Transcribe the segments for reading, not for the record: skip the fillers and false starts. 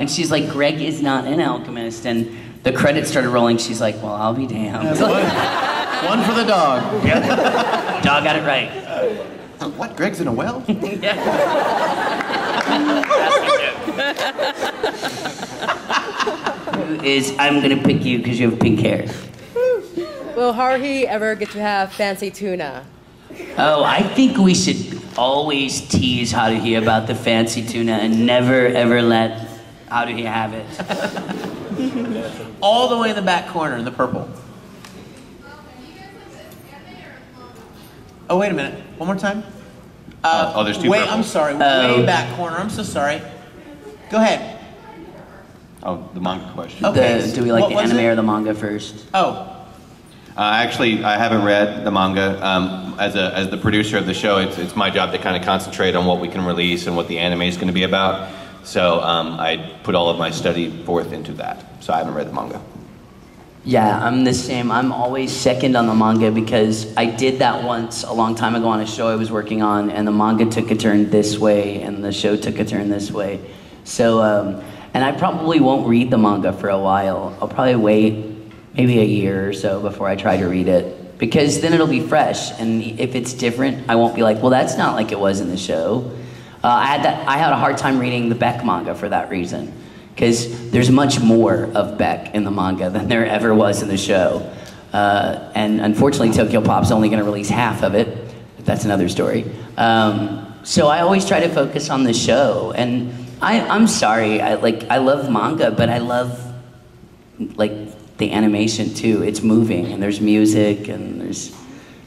And she's like, Greg is not an alchemist. And the credits started rolling. She's like, well, I'll be damned. One for the dog. Yep. Dog got it right. What, Greg's in a well? I'm gonna pick you because you have pink hair. Will Haruhi ever get to have fancy tuna? Oh, I think we should always tease Haruhi about the fancy tuna and never ever let Haruhi have it. All the way in the back corner in the purple. Oh, wait a minute. One more time. There's two Wait, purple. I'm sorry. Way back corner. I'm so sorry. Go ahead. Oh, the manga question. Okay. Do we like the anime or the manga first? Oh. Actually, I haven't read the manga. As the producer of the show, it's my job to kind of concentrate on what we can release and what the anime is going to be about. So I put all of my study forth into that. So I haven't read the manga. Yeah, I'm the same. I'm always second on the manga because I did that once a long time ago on a show I was working on, and the manga took a turn this way, and the show took a turn this way. So, and I probably won't read the manga for a while. I'll probably wait maybe a year or so before I try to read it, because then it'll be fresh, and if it's different, I won't be like, well, that's not like it was in the show. I had a hard time reading the Beck manga for that reason, because there's much more of Beck in the manga than there ever was in the show. And unfortunately, Tokyo Pop's only going to release half of it, but that's another story. So I always try to focus on the show, and I'm sorry, I love manga, but I love the animation too. It's moving, and there's music, and there's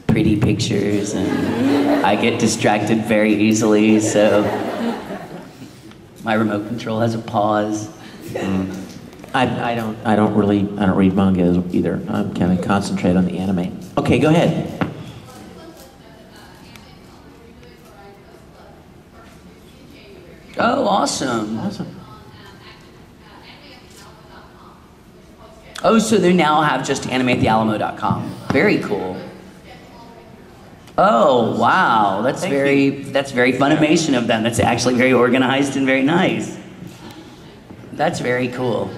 pretty pictures, and I get distracted very easily, so my remote control has a pause. I don't read manga either. I'm kind of concentrate on the anime. Okay, go ahead. Oh, awesome. Oh, so they now have just animeatthealamo.com. Very cool. Oh, wow. That's very Funimation of them. That's actually very organized and very nice. That's very cool.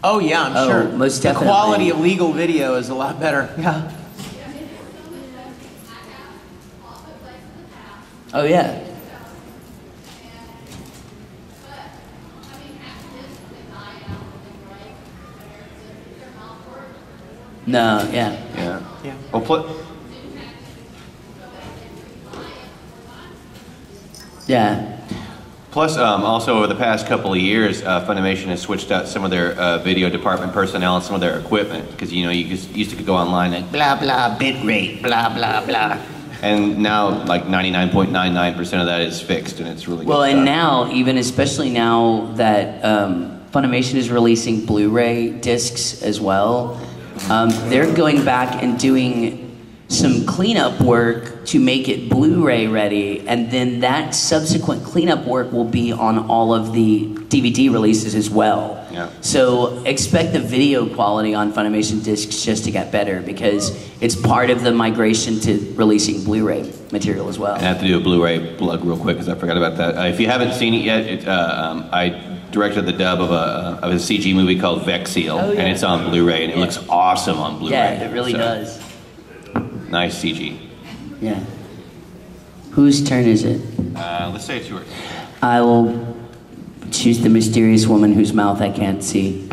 Oh yeah, I'm sure. Most definitely. The quality of legal video is a lot better. Yeah. Oh yeah. No, yeah. Yeah. Well, yeah. Plus, also over the past couple of years, Funimation has switched out some of their video department personnel and some of their equipment, because you used to go online and blah blah bit rate, blah blah blah, and now like 99.99% of that is fixed, and it's really good and stuff. now, especially now that Funimation is releasing Blu-ray discs as well, they're going back and doing some cleanup work to make it Blu-ray ready, and then that subsequent cleanup work will be on all of the DVD releases as well. Yeah. So expect the video quality on Funimation discs just to get better, because it's part of the migration to releasing Blu-ray material as well. I have to do a Blu-ray plug real quick because I forgot about that. If you haven't seen it yet, I directed the dub of a CG movie called Vic Mignogna, and it's on Blu-ray, and it looks awesome on Blu-ray. Yeah, it really does. Nice CG. Yeah. Whose turn is it? Let's say it's yours. I will choose the mysterious woman whose mouth I can't see.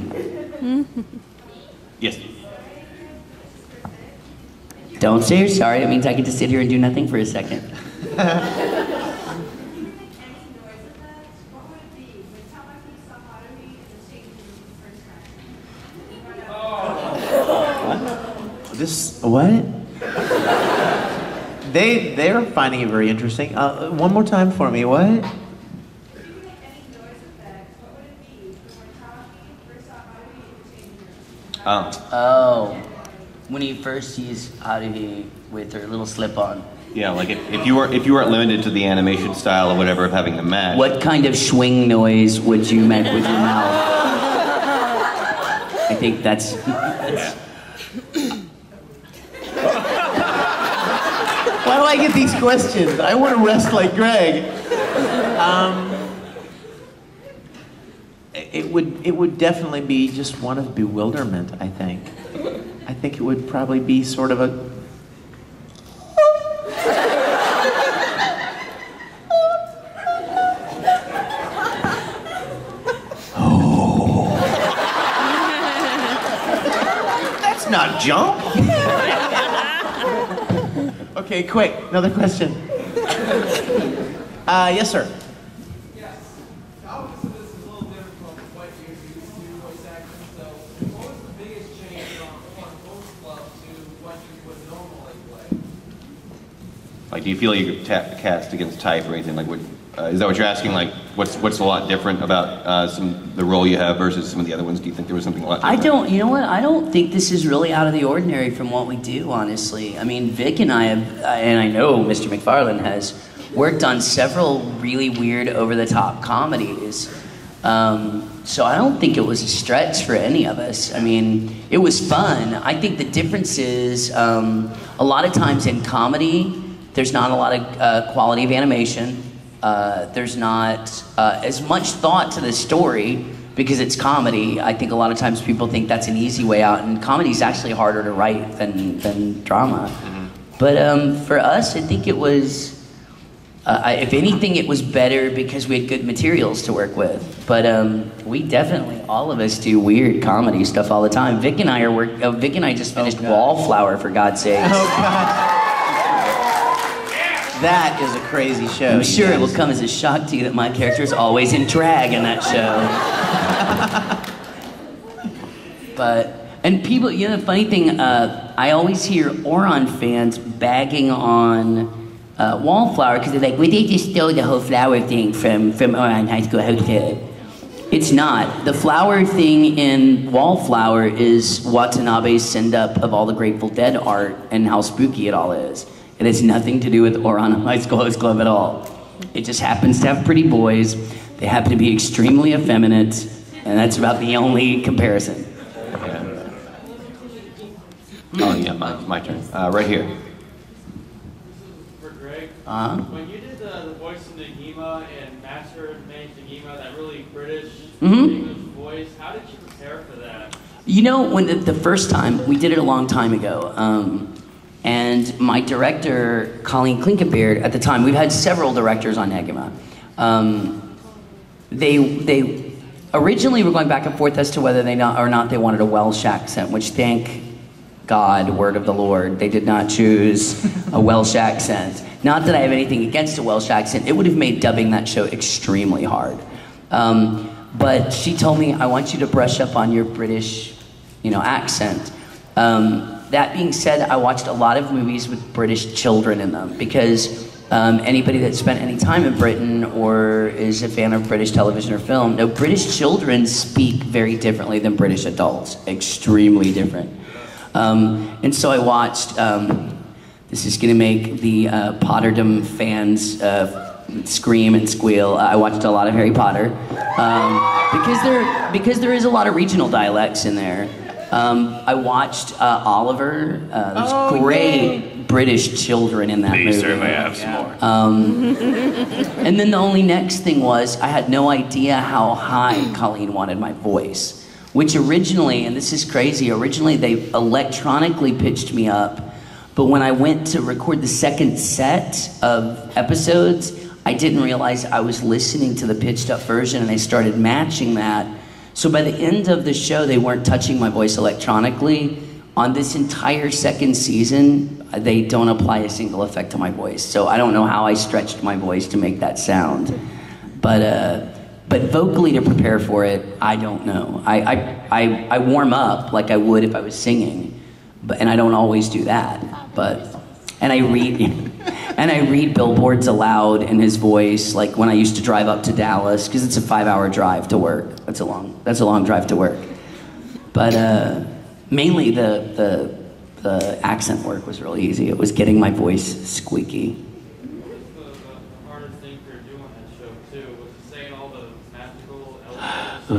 Yes. Don't say you're sorry. It means I get to sit here and do nothing for a second. What? They're finding it very interesting. One more time for me. What? Oh, when he first sees Haruhi with her little slip-on. Yeah, like if you weren't limited to the animation style or whatever of having the match. What kind of swing noise would you make with your mouth? I think that's I get these questions? I want to rest like Greg. It would definitely be just one of bewilderment, I think. I think it would probably be sort of a... That's not jump. Okay, quick, another question. Yes, sir. Like, do you feel you could cast against type or anything? Like, what, is that what you're asking? Like, what's a lot different about the role you have versus some of the other ones? Do you think there was something a lot different? You know what? I don't think this is really out of the ordinary from what we do, honestly. I mean, Vic and I have, and I know Mr. Mcfarland has, worked on several really weird, over-the-top comedies. So I don't think it was a stretch for any of us. I mean, it was fun. I think the difference is, a lot of times in comedy, there's not a lot of quality of animation. There's not as much thought to the story because it's comedy. I think a lot of times people think that's an easy way out, and comedy is actually harder to write than drama. Mm-hmm. But for us, I think it was, if anything, it was better because we had good materials to work with. But we definitely, all of us do weird comedy stuff all the time. Vic and I just finished Wallflower, for God's sakes. Oh, God. That is a crazy show. I'm sure it will come as a shock to you that my character is always in drag in that show. And people, you know, the funny thing, I always hear Ouran fans bagging on Wallflower because they're like, well, they just stole the whole flower thing from Ouran High School Hotel. It's not. The flower thing in Wallflower is Watanabe's send-up of all the Grateful Dead art and how spooky it all is. It has nothing to do with Ouran High School Host Club at all. It just happens to have pretty boys. They happen to be extremely effeminate, and that's about the only comparison. Yeah. Oh yeah, my turn. Right here. For Greg. When you did the voice of Nagima and Master made Nagima, that really British English voice, how did you prepare for that? You know, when the first time, we did it a long time ago. And my director, Colleen Klinkenbeard, at the time, we've had several directors on Negima. They originally were going back and forth as to whether they wanted a Welsh accent, which, thank God, word of the Lord, they did not choose a Welsh accent. Not that I have anything against a Welsh accent. It would have made dubbing that show extremely hard. But she told me, I want you to brush up on your British, accent. That being said, I watched a lot of movies with British children in them because anybody that spent any time in Britain or is a fan of British television or film, know British children speak very differently than British adults, extremely different. And so I watched, this is gonna make the Potterdom fans scream and squeal. I watched a lot of Harry Potter because there is a lot of regional dialects in there. I watched Oliver. There's great British children in that movie. Please, sir, may I have some more? And then the only next thing was I had no idea how high Colleen wanted my voice, which originally, and this is crazy, originally they electronically pitched me up, but when I went to record the second set of episodes, I didn't realize I was listening to the pitched up version and I started matching that. So by the end of the show, they weren't touching my voice electronically. On this entire second season, they don't apply a single effect to my voice. So I don't know how I stretched my voice to make that sound. But vocally to prepare for it, I don't know. I warm up like I would if I was singing, and I don't always do that. And I read billboards aloud in his voice, like when I used to drive up to Dallas, because it's a 5-hour drive to work. That's a long drive to work. But mainly the accent work was really easy. It was getting my voice squeaky. What was the hardest thing for you doing that show too? Was it saying all the magical elements?